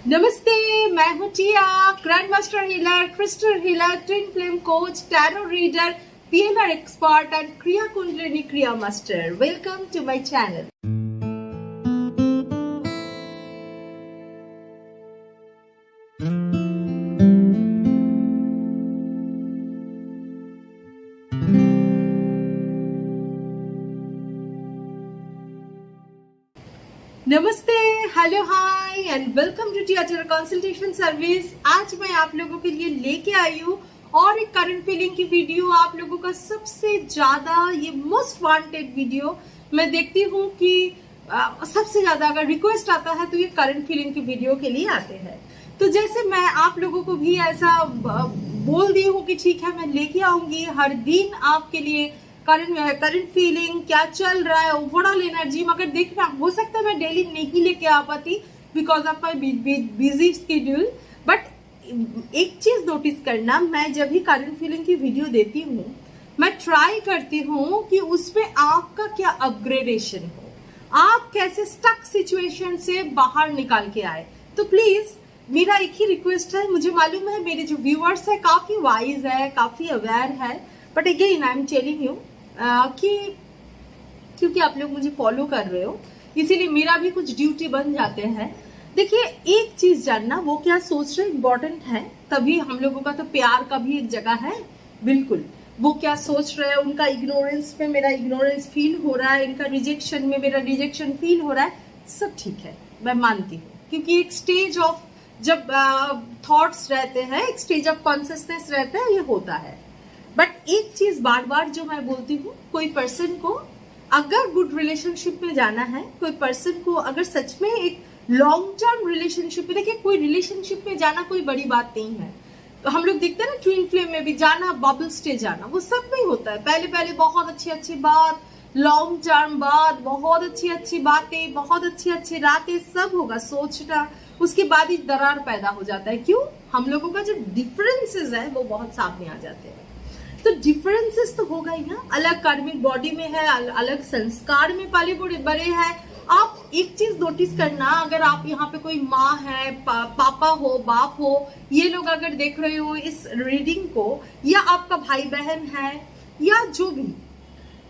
नमस्ते, मैं हूँ Tia, grand master healer, crystal healer, twin flame coach, tarot reader, PNR expert and kriya kundalini kriya master. Welcome to my channel. नमस्ते, hello, hi and welcome to Tia tarot consultation service. आज मैं आप लोगों के लिए लेके आई हूँ और एक करंट फीलिंग की वीडियो। आप लोगों का सबसे ज्यादा ये मोस्ट वांटेड वीडियो मैं देखती हूँ कि सबसे ज्यादा अगर रिक्वेस्ट आता है तो ये करंट फीलिंग की वीडियो के लिए आते हैं। तो जैसे मैं आप लोगों को भी ऐसा बोल दी हूँ कि ठीक है, मैं लेके आऊंगी हर दिन आपके लिए करंट फीलिंग क्या चल रहा है, ओवरऑल एनर्जी। मगर देखना, हो सकता है मैं डेली नहीं लेके आ पाती because of my busy schedule. But एक चीज नोटिस करना, मैं जब भी करंट फीलिंग की वीडियो देती हूँ मैं ट्राई करती हूँ कि उसमें आपका क्या अपग्रेडेशन हो, आप कैसे स्टक सिचुएशन से बाहर निकाल के आए। तो प्लीज मेरा एक ही रिक्वेस्ट है, मुझे मालूम है मेरे जो व्यूअर्स है काफी वाइज है, काफी अवेयर है, but again I am telling you कि क्योंकि आप लोग मुझे फॉलो कर रहे हो इसीलिए मेरा भी कुछ ड्यूटी बन जाते हैं। देखिए, एक चीज जानना, वो क्या सोच रहे इम्पोर्टेंट है, तभी हम लोगों का तो प्यार का भी एक जगह है। बिल्कुल, वो क्या सोच रहे हैं, उनका इग्नोरेंस में मेरा इग्नोरेंस फील हो रहा है, इनका रिजेक्शन में मेरा रिजेक्शन फील हो रहा है, सब ठीक है, मैं मानती हूँ। क्योंकि एक स्टेज ऑफ जब थॉट्स रहते हैं, एक स्टेज ऑफ कॉन्शियसनेस रहता है, ये होता है। बट एक चीज बार बार जो मैं बोलती हूँ, कोई पर्सन को अगर गुड रिलेशनशिप में जाना है, कोई पर्सन को अगर सच में एक लॉन्ग टर्म रिलेशनशिप में, देखिए कोई रिलेशनशिप में जाना कोई बड़ी बात नहीं है। तो हम लोग देखते हैं ना, ट्विन फ्लेम में भी जाना, बबल स्टेज जाना, वो सब में होता है। पहले पहले बहुत अच्छी अच्छी बात, लॉन्ग टर्म बात, बहुत अच्छी अच्छी बातें, बहुत अच्छी अच्छी रातें, सब होगा सोचना, उसके बाद ही दरार पैदा हो जाता है। क्यों? हम लोगों का जो डिफरेंसेस है वो बहुत सामने आ जाते हैं। तो डिफरेंसेस तो होगा ही ना, अलग कार्मिक बॉडी में है, अलग संस्कार में पाले बड़े हैं। आप एक चीज नोटिस करना, अगर आप यहाँ पे कोई माँ है, पापा हो, बाप हो, ये लोग अगर देख रहे हो इस रीडिंग को, या आपका भाई बहन है या जो भी,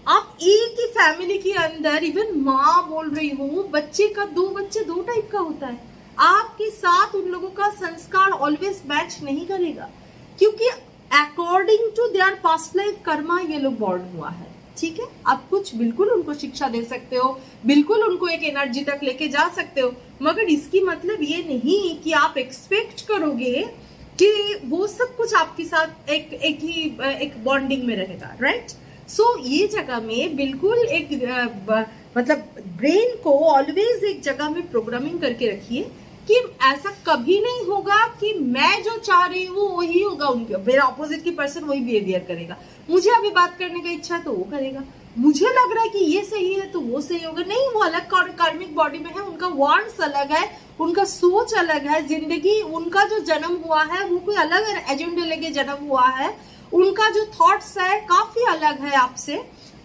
आप एक ही फैमिली के अंदर, इवन माँ बोल रही हूँ, बच्चे दो टाइप का होता है। आपके साथ उन लोगों का संस्कार ऑलवेज मैच नहीं करेगा, क्योंकि according to their past life karma ये लोग बॉर्न हुआ है। ठीक है, आप कुछ बिल्कुल उनको शिक्षा दे सकते हो, बिल्कुल उनको एक एनर्जी तक लेके जा सकते हो, मगर इसकी मतलब ये नहीं कि आप एक्सपेक्ट करोगे कि वो सब कुछ आपके साथ एक बॉन्डिंग में रहेगा। राइट? सो ये जगह में बिल्कुल एक मतलब ब्रेन को ऑलवेज एक जगह में प्रोग्रामिंग करके रखिए कि ऐसा कभी नहीं होगा कि मैं जो चाह रही हूँ वही होगा, उनके मेरा ऑपोजिट की पर्सन वही बिहेवियर करेगा। मुझे अभी बात करने का इच्छा है तो वो करेगा, मुझे लग रहा है कि ये सही है तो वो सही होगा। नहीं, वो अलग कार्मिक बॉडी में है, उनका वांट्स अलग है, उनका सोच अलग है, जिंदगी, उनका जो जन्म हुआ है वो कोई अलग एजेंडे लेके जन्म हुआ है, उनका जो थॉट्स है काफी अलग है आपसे।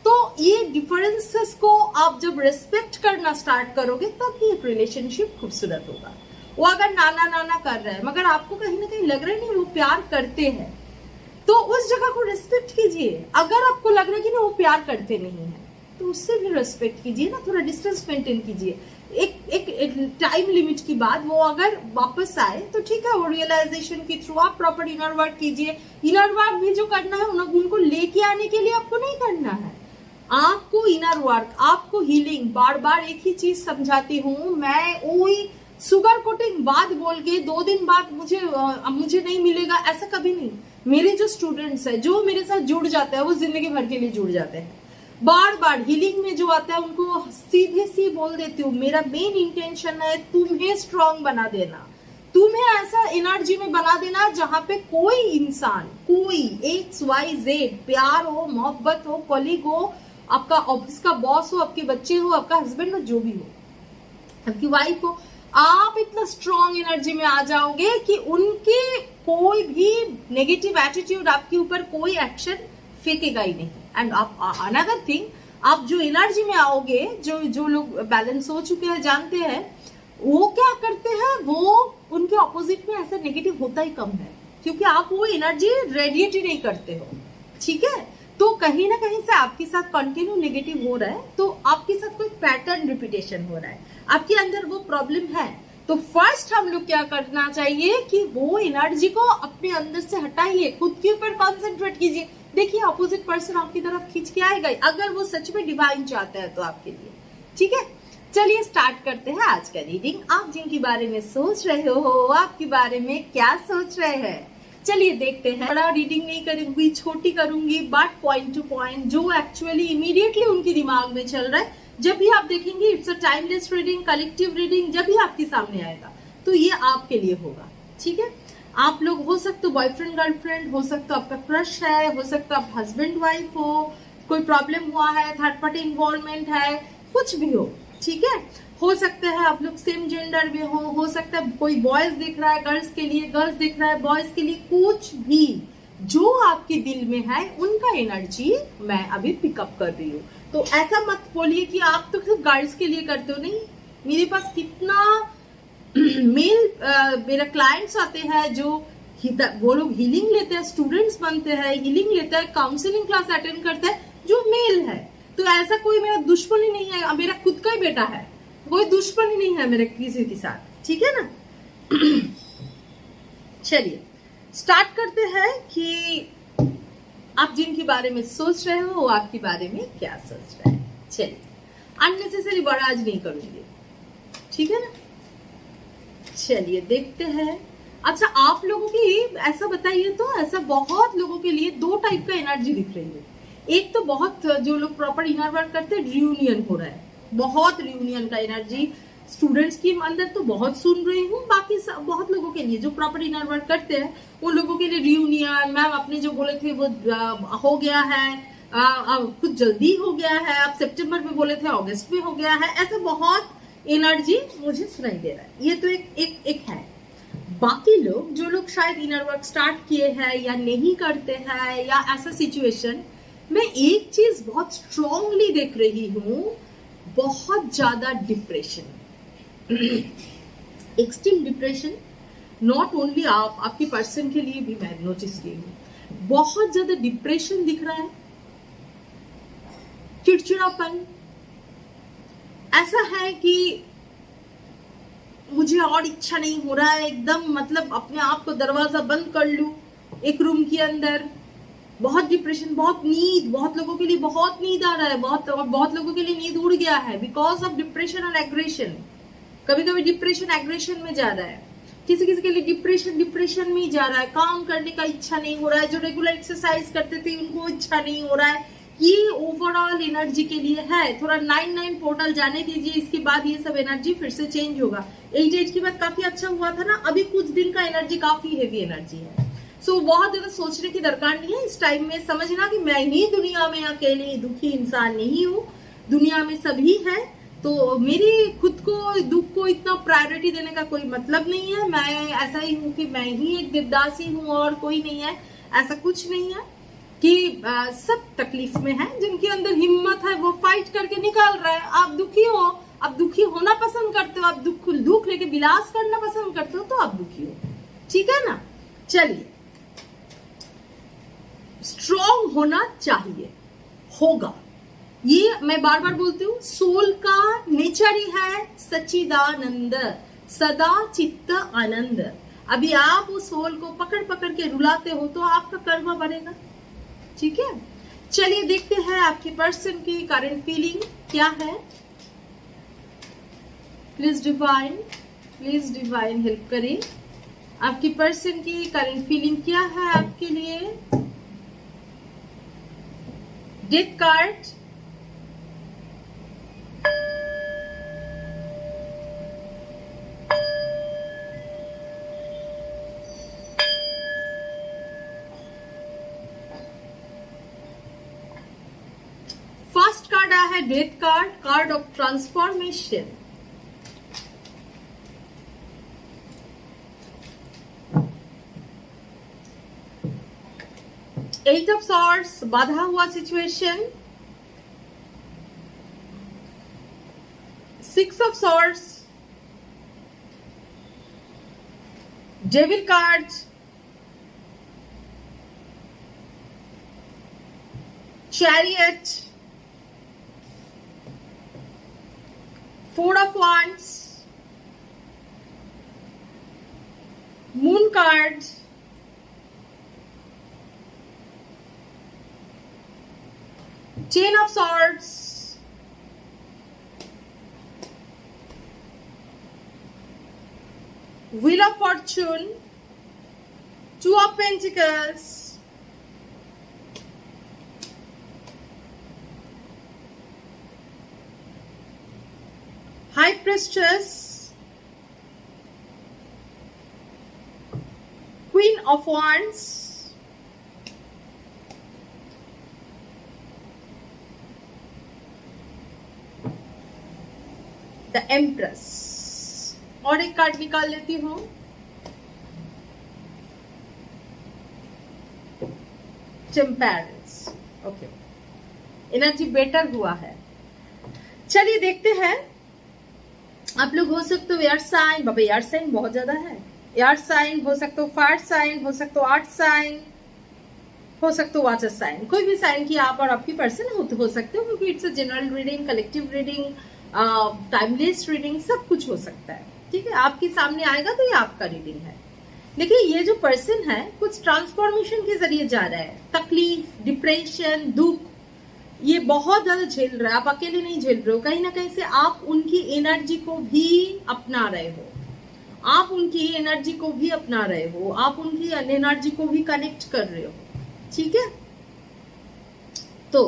तो ये डिफरेंसेस को आप जब रिस्पेक्ट करना स्टार्ट करोगे तब ही एक रिलेशनशिप खूबसूरत होगा। वो अगर नाना नाना कर रहे हैं मगर आपको कहीं ना कहीं लग रहा है नहीं वो प्यार करते हैं, तो उस जगह को रिस्पेक्ट कीजिए। अगर आपको लग रहा है कि ना वो प्यार करते नहीं है तो उससे भी रिस्पेक्ट कीजिए ना, थोड़ा डिस्टेंस मेंटेन कीजिए। एक टाइम लिमिट की बाद वो अगर वापस आए तो ठीक है, वो रियलाइजेशन के थ्रू आप प्रॉपर इनर वर्क कीजिए। इनर वर्क भी जो करना है उनको लेके आने के लिए आपको नहीं करना है, आपको इनर वर्क, आपको हीलिंग। बार बार एक ही चीज समझाती हूँ मैं, वही सुगर कोटिंग बात बोल के 2 दिन बाद मुझे नहीं मिलेगा, ऐसा कभी नहीं। मेरे जो स्टूडेंट्स है, जो मेरे साथ जुड़ जाते हैं, वो जिंदगी भर के लिए जुड़ जाते हैं। बार बार हीलिंग में जो आता है उनको सीधे सी बोल देती हूँ, मेरा मेन इंटेंशन है तुम्हें स्ट्रांग बना देना, तुम्हें ऐसा एनर्जी में बना देना जहां पे कोई इंसान, कोई XYZ, प्यार हो, मोहब्बत हो, कलीग हो, आपका ऑफिस का बॉस हो, आपके बच्चे हो, आपका हस्बैंड हो, जो भी हो, आपकी वाइफ हो, आप इतना स्ट्रॉन्ग एनर्जी में आ जाओगे कि उनके कोई भी नेगेटिव एटीट्यूड आपके ऊपर कोई एक्शन फेंकेगा ही नहीं। एंड आप अनदर थिंग, आप जो एनर्जी में आओगे, जो लोग बैलेंस हो चुके हैं जानते हैं, वो क्या करते हैं, वो उनके अपोजिट में ऐसा नेगेटिव होता ही कम है, क्योंकि आप वो एनर्जी रेडिएट ही नहीं करते हो, ठीक है। तो कहीं ना कहीं से आपके साथ कंटिन्यू नेगेटिव हो रहा है, तो आपके साथ कोई पैटर्न रिपीटेशन हो रहा है, आपके अंदर वो प्रॉब्लम है। तो फर्स्ट हम लोग क्या करना चाहिए कि वो एनर्जी को अपने अंदर से हटाइए, खुद के ऊपर कॉन्सेंट्रेट कीजिए। देखिए अपोजिट पर्सन आपकी तरफ खींच के आएगा, अगर वो सच में डिवाइन चाहता है तो आपके लिए, ठीक है। चलिए स्टार्ट करते हैं आज का रीडिंग। आप जिनके बारे में सोच रहे हो, आपके बारे में क्या सोच रहे हैं, चलिए देखते हैं। बड़ा रीडिंग नहीं करूंगी, छोटी करूंगी, बट पॉइंट टू पॉइंट जो एक्चुअली इमीडिएटली उनके दिमाग में चल रहा है। जब भी आप देखेंगे it's a timeless reading, collective reading, जब भी आपके सामने आएगा तो ये आपके लिए होगा, ठीक है। आप लोग हो सकते हो बॉयफ्रेंड गर्लफ्रेंड, हो सकता है आपका क्रश है, हो सकता है आप हस्बैंड वाइफ हो, कोई प्रॉब्लम हुआ है, थर्ड पार्टी इन्वॉल्वमेंट है, कुछ भी हो, ठीक है। हो सकता है आप लोग सेम जेंडर में हो सकता है कोई बॉयज दिख रहा है गर्ल्स के लिए, गर्ल्स दिख रहा है बॉयज के लिए, कुछ भी जो आपके दिल में है उनका एनर्जी मैं अभी पिकअप कर रही हूँ। तो ऐसा मत बोलिए कि आप तो सिर्फ गर्ल्स के लिए करते हो, नहीं। मेरे पास कितना मेरा क्लाइंट्स आते हैं जो वो लोग हीलिंग लेते हैं, स्टूडेंट्स बनते हैं, हीलिंग लेते हैं, काउंसलिंग क्लास अटेंड करते हैं, जो मेल है। तो ऐसा कोई मेरा दुश्मन ही नहीं है, मेरा खुद का ही बेटा है, कोई दुश्मन ही नहीं है मेरे किसी के साथ, ठीक है ना। चलिए स्टार्ट करते हैं कि आप जिनके बारे में सोच रहे हो वो आपके बारे में क्या सोच रहे हैं। चलिए अननेसेसरी बड़ा आज नहीं करूंगी, ठीक है ना। चलिए देखते हैं। अच्छा आप लोगों की ऐसा बताइए तो, ऐसा बहुत लोगों के लिए दो टाइप का एनर्जी दिख रही है। एक तो बहुत जो लोग प्रॉपर इनर वर्क करते हैं, रियूनियन हो रहा है, बहुत रियूनियन का एनर्जी स्टूडेंट्स के अंदर तो बहुत सुन रही हूँ। बाकी बहुत लोगों के लिए जो प्रॉपर इनर वर्क करते हैं उन लोगों के लिए रियूनियन, मैम आपने जो बोले थे वो हो गया है, कुछ जल्दी हो गया है, आप सितंबर में बोले थे अगस्त में हो गया है, ऐसा बहुत एनर्जी मुझे सुनाई दे रहा है। ये तो एक है। बाकी लोग जो लोग शायद इनर वर्क स्टार्ट किए हैं या नहीं करते हैं या ऐसा सिचुएशन, मैं एक चीज बहुत स्ट्रांगली देख रही हूँ, बहुत ज्यादा depression, extreme depression. Not only आपके पर्सन के लिए भी मैं नोटिस की हूँ, बहुत ज्यादा डिप्रेशन दिख रहा है, चिड़चिड़ापन, ऐसा है कि मुझे और इच्छा नहीं हो रहा है, एकदम मतलब अपने आप को दरवाजा बंद कर लूं एक रूम के अंदर। बहुत डिप्रेशन, बहुत नींद, बहुत लोगों के लिए बहुत नींद आ रहा है, बहुत लोगों के लिए नींद उड़ गया है बिकॉज ऑफ डिप्रेशन और एग्रेशन। कभी कभी डिप्रेशन एग्रेशन में जा रहा है, किसी किसी के लिए डिप्रेशन में ही जा रहा है, काम करने का इच्छा नहीं हो रहा है, जो रेगुलर एक्सरसाइज करते थे उनको इच्छा नहीं हो रहा है। ये ओवरऑल एनर्जी के लिए है। थोड़ा 9-9 पोर्टल जाने दीजिए, इसके बाद ये सब एनर्जी फिर से चेंज होगा। 8 के बाद काफी अच्छा हुआ था ना, अभी कुछ दिन का एनर्जी काफी हेवी एनर्जी है। सो बहुत ज्यादा सोचने की दरकार नहीं है इस टाइम में। समझना कि मैं ही दुनिया में अकेली दुखी इंसान नहीं हूँ, दुनिया में सभी है। तो मेरी खुद को दुख को इतना प्रायोरिटी देने का कोई मतलब नहीं है। मैं ऐसा ही हूँ कि मैं ही एक देवदासी हूँ और कोई नहीं है, ऐसा कुछ नहीं है। कि सब तकलीफ में है, जिनके अंदर हिम्मत है वो फाइट करके निकाल रहा है। आप दुखी हो, आप दुखी होना पसंद करते हो, आप दुख लेके विलास करना पसंद करते हो, तो आप दुखी हो, ठीक है ना। चलिए स्ट्रॉन्ग होना चाहिए, होगा। ये मैं बार बार बोलती हूँ, सोल का नेचर ही है सच्चिदानंद, सदा चित्त आनंद। अभी आप उस सोल को पकड़ पकड़ के रुलाते हो तो आपका कर्म बढ़ेगा, ठीक है। चलिए देखते हैं आपकी पर्सन की करंट फीलिंग क्या है। प्लीज डिवाइन हेल्प करें। आपकी पर्सन की करंट फीलिंग क्या है आपके लिए। डेथ कार्ड, फर्स्ट कार्ड आया है death card, card of transformation. Eight of swords, बाधा हुआ situation. 6 of swords, Devil cards, Chariot, Four of Wands, Moon card, Ten of Swords, Wheel of Fortune, Two of Pentacles, High Priestess, Queen of Wands, The Empress। और एक card निकाल लेती हूं। Temperance. Okay, energy better हुआ है। चलिए देखते हैं। आप लोग हो सकते हो एयर साइन, बाबा एयर साइन बहुत ज्यादा है। एयर साइन हो सकते हो, फायर साइन हो सकते हो, अर्थ साइन हो सकते हो, वाटर साइन, कोई भी साइन की आप और आपकी पर्सन हो सकते हो, क्योंकि it's a general reading, collective reading, timeless reading, सब कुछ हो सकता है। ठीक है, आपके सामने आएगा तो ये आपका रीडिंग है। देखिए, ये जो पर्सन है कुछ ट्रांसफॉर्मेशन के जरिए जा रहा है। तकलीफ, डिप्रेशन, दुख, ये बहुत ज्यादा झेल रहा है। आप अकेले नहीं झेल रहे हो, कहीं ना कहीं से आप उनकी एनर्जी को भी अपना रहे हो, आप उनकी एनर्जी को भी अपना रहे हो, आप उनकी एनर्जी को भी कनेक्ट कर रहे हो। ठीक है, तो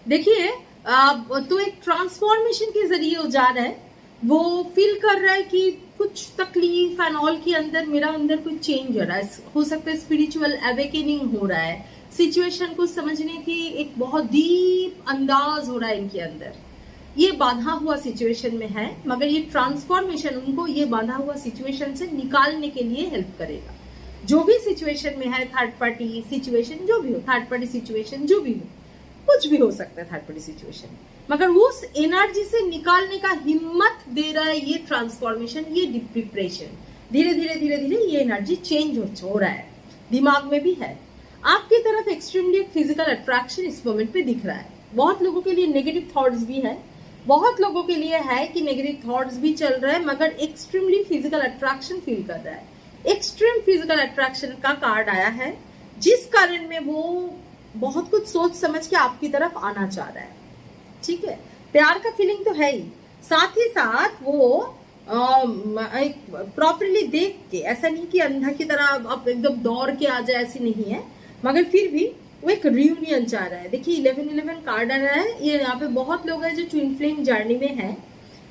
देखिए, तो एक ट्रांसफॉर्मेशन के जरिए वो जा रहा है। वो फील कर रहा है कि कुछ तकलीफ एंड ऑल के अंदर मेरा अंदर कुछ चेंज हो रहा है। हो सकता है स्पिरिचुअल अवेकनिंग हो रहा है, सिचुएशन को समझने की एक बहुत डीप अंदाज हो रहा है इनके अंदर। ये बांधा हुआ सिचुएशन में है, मगर ये ट्रांसफॉर्मेशन उनको ये बांधा हुआ सिचुएशन से निकालने के लिए हेल्प करेगा। जो भी सिचुएशन में है, थर्ड पार्टी सिचुएशन जो भी हो, थर्ड पार्टी सिचुएशन जो भी हो, कुछ भी हो सकता है थर्ड पार्टी सिचुएशन, मगर उस एनर्जी से निकालने का हिम्मत दे रहा है ये ट्रांसफॉर्मेशन, ये डिप्रेशन। धीरे धीरे धीरे धीरे ये एनर्जी चेंज हो रहा है। दिमाग में भी है, आपकी तरफ एक्सट्रीमली फिजिकल अट्रैक्शन इस मोमेंट पे दिख रहा है। बहुत लोगों के लिए नेगेटिव थॉट्स भी है, बहुत लोगों के लिए है कि नेगेटिव थॉट्स भी चल रहा है, मगर एक्सट्रीमली फिजिकल अट्रैक्शन फील कर रहा है। एक्सट्रीम फिजिकल अट्रैक्शन का कार्ड आया है, जिस कारण में वो बहुत कुछ सोच समझ के आपकी तरफ आना चाह रहा है। ठीक है, प्यार का फीलिंग तो है ही, साथ ही साथ वो प्रॉपरली देख के, ऐसा नहीं कि अंधा की तरह अब एकदम दौड़ के आ जाए, ऐसी नहीं है, मगर फिर भी वो एक रियूनियन चाह रहा है। देखिए 1111 कार्ड आ रहा है, ये यहाँ पे बहुत लोग हैं जो ट्विन फ्लेम जर्नी में है।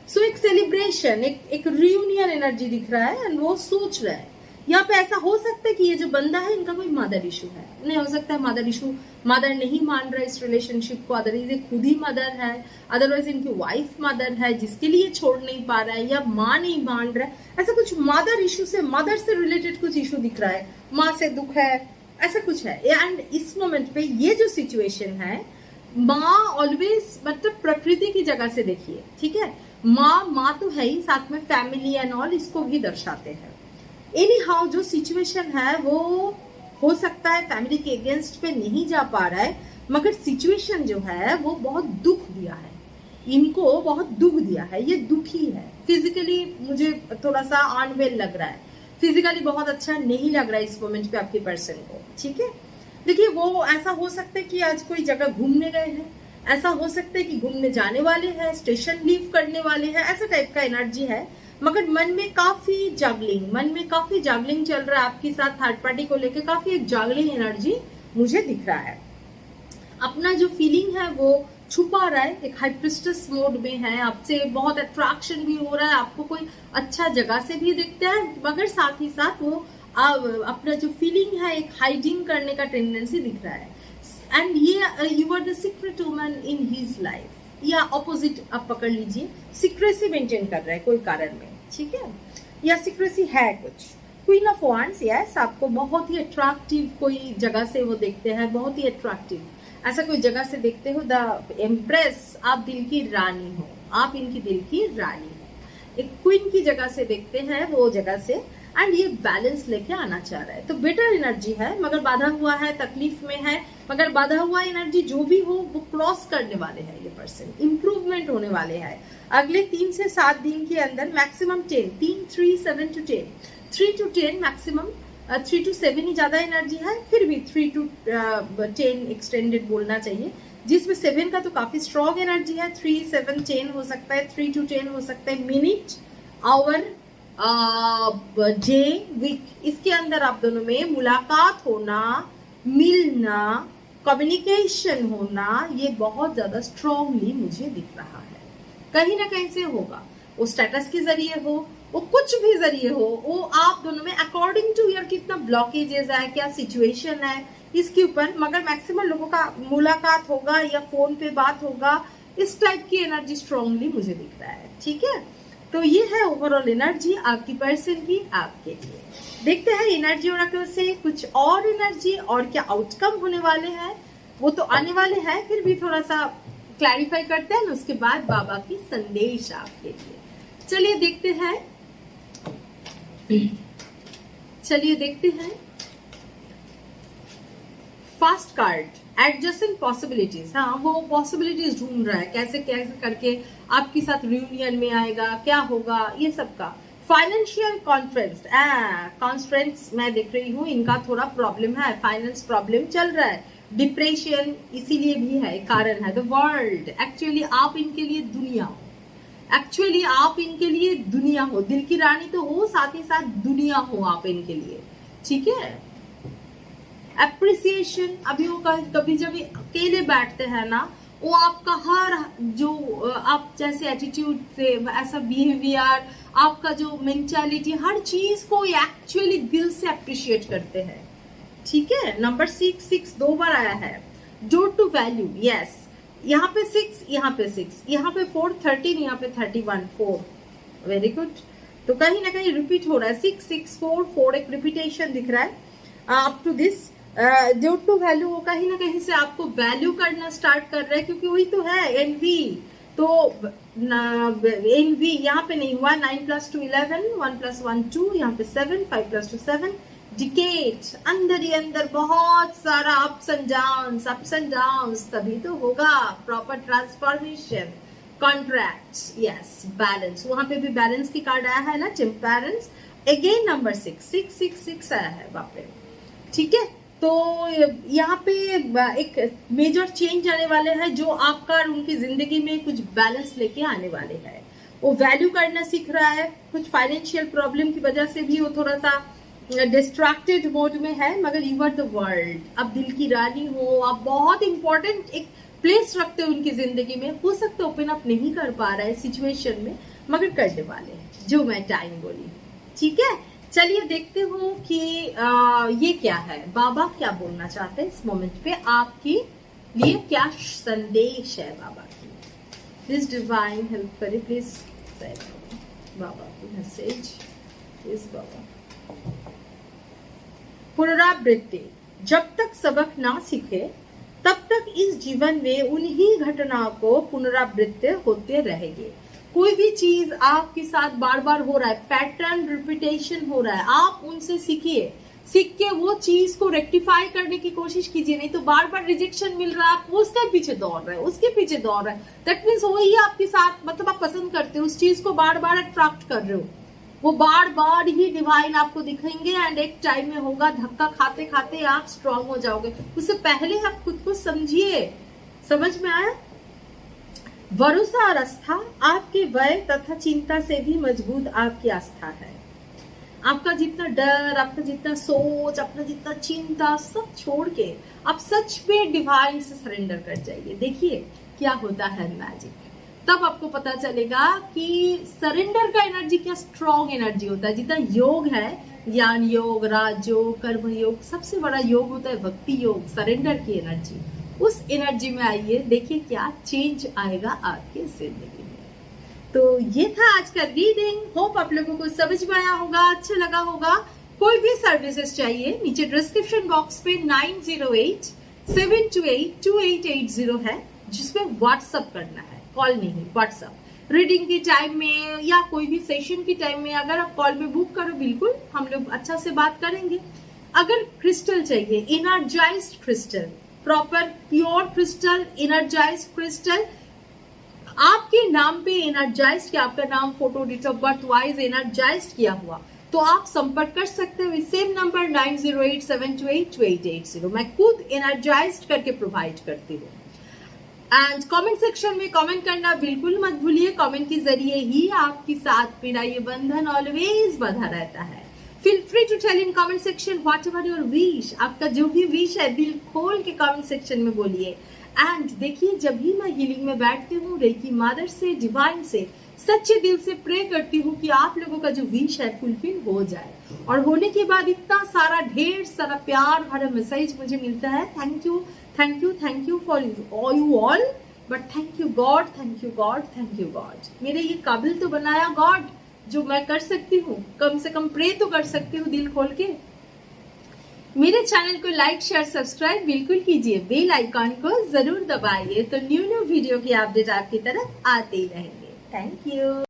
सो एक सेलिब्रेशन, एक रियूनियन एनर्जी दिख रहा है एंड वो सोच रहा है। यहाँ पे ऐसा हो सकता है कि ये जो बंदा है इनका कोई मदर इशू है, नहीं हो सकता है मदर इशू, मदर नहीं मान रहा है इस रिलेशनशिप को, अदरवाइज ये खुद ही मदर है, अदरवाइज इनकी वाइफ मदर है जिसके लिए छोड़ नहीं पा रहा है, या माँ नहीं मान रहा है, ऐसा कुछ मदर इशू से, मदर से रिलेटेड कुछ इशू दिख रहा है, माँ से दुख है, ऐसा कुछ है। एंड इस मोमेंट पे ये जो सिचुएशन है, माँ ऑलवेज मतलब प्रकृति की जगह से देखिए, ठीक है, माँ तो है ही, साथ में फैमिली एंड ऑल इसको भी दर्शाते हैं। एनी हाउ जो सिचुएशन है वो हो सकता है फैमिली के अगेंस्ट पे नहीं जा पा रहा है, मगर सिचुएशन जो है वो बहुत दुख दिया है, इनको बहुत दुख दिया है, ये दुखी है। फिजिकली मुझे थोड़ा सा अनवेल लग रहा है, फिजिकली बहुत अच्छा नहीं लग रहा है इस मोमेंट पे आपके पर्सन को। ठीक है, देखिए वो ऐसा हो सकता है कि आज कोई जगह घूमने गए हैं, ऐसा हो सकता है कि घूमने जाने वाले हैं, स्टेशन लीव करने वाले हैं, ऐसा टाइप का एनर्जी है, मगर मन में काफी जागलिंग चल रहा है आपके साथ थर्ड पार्टी को लेके, काफी एक जागलिंग एनर्जी मुझे दिख रहा है। अपना जो फीलिंग है वो छुपा रहा है, एक हाई प्रिस्टेस मोड में है, आपसे बहुत अट्रैक्शन भी हो रहा है, आपको कोई अच्छा जगह से भी दिखता है, मगर साथ ही साथ वो अपना जो फीलिंग है एक हाइडिंग करने का टेंडेंसी दिख रहा है। एंड ये you are the secret woman in his life, या ऑपोजिट आप पकड़ लीजिए, सीक्रेसी मेंटेन कर रहा है कोई कारण में, ठीक है, या सीक्रेसी है कुछ। क्वीन ऑफ वांड्स, यस, आपको बहुत ही अट्रैक्टिव कोई जगह से वो देखते हैं, बहुत ही अट्रैक्टिव ऐसा कोई जगह से देखते हो। द एम्प्रेस, आप दिल की रानी हो, आप इनकी दिल की रानी हो, एक क्वीन की जगह से देखते हैं वो जगह से। एंड ये बैलेंस लेके आना चाह रहा है। तो बेटर एनर्जी है, मगर बाधा हुआ है, तकलीफ में है, मगर बाधा हुआ एनर्जी जो भी हो वो क्रॉस करने वाले हैं ये पर्सन, इंप्रूवमेंट होने वाले हैं अगले 3 से 7 दिन के अंदर। Maximum 10, 3, 3, 7 to 10, 3 to 10 maximum, 3 to 7 ही ज्यादा एनर्जी है, फिर भी 3 to 10 एक्सटेंडेड बोलना चाहिए, जिसमें 7 का तो काफी स्ट्रॉन्ग एनर्जी है। 3, 7, 10 हो सकता है, 3 to 10 हो सकता है, मिनट, आवर, डे, वीक। इसके अंदर आप दोनों में मुलाकात होना, मिलना, कम्युनिकेशन होना, ये बहुत ज्यादा स्ट्रांगली मुझे दिख रहा है। कहीं ना कहीं से होगा, वो स्टेटस के जरिए हो, वो कुछ भी जरिए हो, वो आप दोनों में अकॉर्डिंग टू यार कितना ब्लॉकेजेस है, क्या सिचुएशन है इसके ऊपर, मगर मैक्सिमम लोगों का मुलाकात होगा या फोन पे बात होगा, इस टाइप की एनर्जी स्ट्रांगली मुझे दिख रहा है। ठीक है, तो ये है ओवरऑल एनर्जी आपकी पर्सन की आपके लिए। देखते हैं एनर्जी ओरेकल से कुछ और एनर्जी और क्या आउटकम होने वाले हैं, वो तो आने वाले हैं, फिर भी थोड़ा सा क्लैरिफाई करते हैं, उसके बाद बाबा की संदेश आपके लिए। चलिए देखते हैं, फास्ट कार्ड, एडजस्टिंग पॉसिबिलिटीज। हाँ, वो पॉसिबिलिटीज ढूंढ रहा है, कैसे कैसे करके आपके साथ रियूनियन में आएगा, क्या होगा, ये सब का। फाइनेंशियल कॉन्स्ट्रेंट्स मैं देख रही हूँ, इनका थोड़ा प्रॉब्लम है, फाइनेंस प्रॉब्लम चल रहा है, डिप्रेशन इसीलिए भी है, कारण है द वर्ल्ड। एक्चुअली आप इनके लिए दुनिया हो, एक्चुअली आप इनके लिए दुनिया हो, दिल की रानी तो हो, साथ ही साथ दुनिया हो आप इनके लिए। ठीक है, अप्रिसिएशन, अभी वो कभी जब अकेले बैठते हैं ना, वो आपका हर जो आप जैसे एटीट्यूड से ऐसा बिहेवियर, आपका जो मेंटालिटी, हर चीज को एक्चुअली दिल से अप्रिशिएट करते हैं। ठीक है, नंबर 6 2 बार आया है, डोर टू वैल्यू, यस, यहाँ पे 6, यहाँ पे 6, यहाँ पे 4, 13, यहाँ पे 31, 4, वेरी गुड। तो कहीं ना कहीं रिपीट हो रहा है, 6 6 4 4, एक रिपीटेशन दिख रहा है up to this. Due to value, वो कहीं ना कहीं से आपको वैल्यू करना स्टार्ट कर रहा है, क्योंकि वही तो है एनवी। तो एनवी यहाँ पे नहीं हुआ, 9 + 2 11, 1 + 1 2, यहाँ पे 7, 5 + 2 7, डिकेट, अंदर ही अंदर बहुत सारा अप्स एंड डाउन्स, तभी तो होगा proper transformation, contracts, yes, balance, वहां पे भी बैलेंस की कार्ड आया है ना, टेम्परेंस। अगेन नंबर 6 आया है, बाप रे। ठीक है, तो यहाँ पे एक मेजर चेंज आने वाले हैं, जो आपका उनकी जिंदगी में कुछ बैलेंस लेके आने वाले हैं। वो वैल्यू करना सीख रहा है, कुछ फाइनेंशियल प्रॉब्लम की वजह से भी वो थोड़ा सा डिस्ट्रैक्टेड मोड में है, मगर यू आर द वर्ल्ड, आप दिल की रानी हो, आप बहुत इंपॉर्टेंट एक प्लेस रखते हो उनकी जिंदगी में। हो सकता है ओपन अप नहीं कर पा रहा है सिचुएशन में, मगर करने वाले हैं, जो मैं टाइम बोली। ठीक है, चलिए देखते हो कि ये क्या है, बाबा क्या बोलना चाहते हैं इस मोमेंट पे, आपके लिए क्या संदेश है बाबा की। प्लीज डिवाइन हेल्प करिए, प्लीज बाबा की मैसेज, प्लीज बाबा। पुनरावृत्ति, जब तक सबक ना सीखे तब तक इस जीवन में उन्हीं घटनाओं को पुनरावृत्ति होते रहेंगे। कोई भी चीज आपके साथ बार बार हो रहा है, पैटर्न रिपीटेशन हो रहा है, आप उनसे सीखिए, सीख के वो चीज को रेक्टिफाई करने की कोशिश कीजिए। नहीं तो बार बार रिजेक्शन मिल रहा है, आप उसके पीछे दौड़ रहे हैं, उसके पीछे दौड़ रहे हैं, दैट मीन्स वही आपके साथ, मतलब आप पसंद करते हो उस चीज को, बार बार अट्रैक्ट कर रहे हो, वो बार बार ही डिवाइन आपको दिखेंगे, एंड एक टाइम में होगा धक्का खाते खाते आप स्ट्रांग हो जाओगे। उससे पहले आप खुद को समझिए, समझ में आया। भरोसा और आस्था, आपके भय तथा चिंता से भी मजबूत आपकी आस्था है। आपका जितना डर, आपका जितना सोच, अपना जितना चिंता, सब छोड़ के आप सच में डिवाइन से सरेंडर कर जाइए। देखिए क्या होता है मैजिक, तब आपको पता चलेगा कि सरेंडर का एनर्जी क्या स्ट्रॉन्ग एनर्जी होता है। जितना योग है, ज्ञान योग, राजयोग, कर्म योग, सबसे बड़ा योग होता है भक्ति योग, सरेंडर की एनर्जी। उस एनर्जी में आइए, देखिए क्या चेंज आएगा आपके जिंदगी में। तो ये था आज का रीडिंग, होप आप लोगों को समझ में आया होगा, अच्छा लगा होगा। कोई भी सर्विसेज चाहिए, नीचे डिस्क्रिप्शन बॉक्स पे 9087282880 है, जिसमें व्हाट्सअप करना है, कॉल नहीं, व्हाट्सअप रीडिंग के टाइम में या कोई भी सेशन के टाइम में अगर आप कॉल पे बुक करो, बिल्कुल हम लोग अच्छा से बात करेंगे। अगर क्रिस्टल चाहिए, energized crystal, proper pure crystal, energized crystal, आपके नाम पे एनर्जाइज्ड किया, आपका नाम, photo, date of birth wise energized किया हुआ, तो आप संपर्क कर सकते हो इस सेम नंबर 9087282880। मैं खुद एनर्जाइज्ड करके प्रोवाइड करती हूँ। एंड कमेंट सेक्शन में कमेंट करना बिल्कुल मत भूलिए। कमेंट के जरिए ही आपके साथ मेरा ये बंधन ऑलवेज बंधा रहता है। Feel free to tell in comment section whatever your wish. आपका जो भी विश है दिल खोल के कमेंट सेक्शन में बोलिए। एंड देखिए, जब भी मैं हीलिंग में बैठती हूँ, रेकी मदर से, डिवाइन से सच्चे दिल से प्रे करती हूँ कि आप लोगों का जो विश है फुलफिल हो जाए। और होने के बाद इतना सारा ढेर सारा प्यार भरा मैसेज मुझे मिलता है। Thank you, thank you, thank you for you all, but thank you God, thank you God, thank you God. मेरे ये काबिल तो बनाया गॉड, जो मैं कर सकती हूँ, कम से कम प्रे तो कर सकती हूँ दिल खोल के। मेरे चैनल को लाइक, शेयर, सब्सक्राइब बिल्कुल कीजिए, बेल आइकॉन को जरूर दबाइए, तो न्यू वीडियो की अपडेट आपकी तरफ आते ही रहेंगे। Thank you.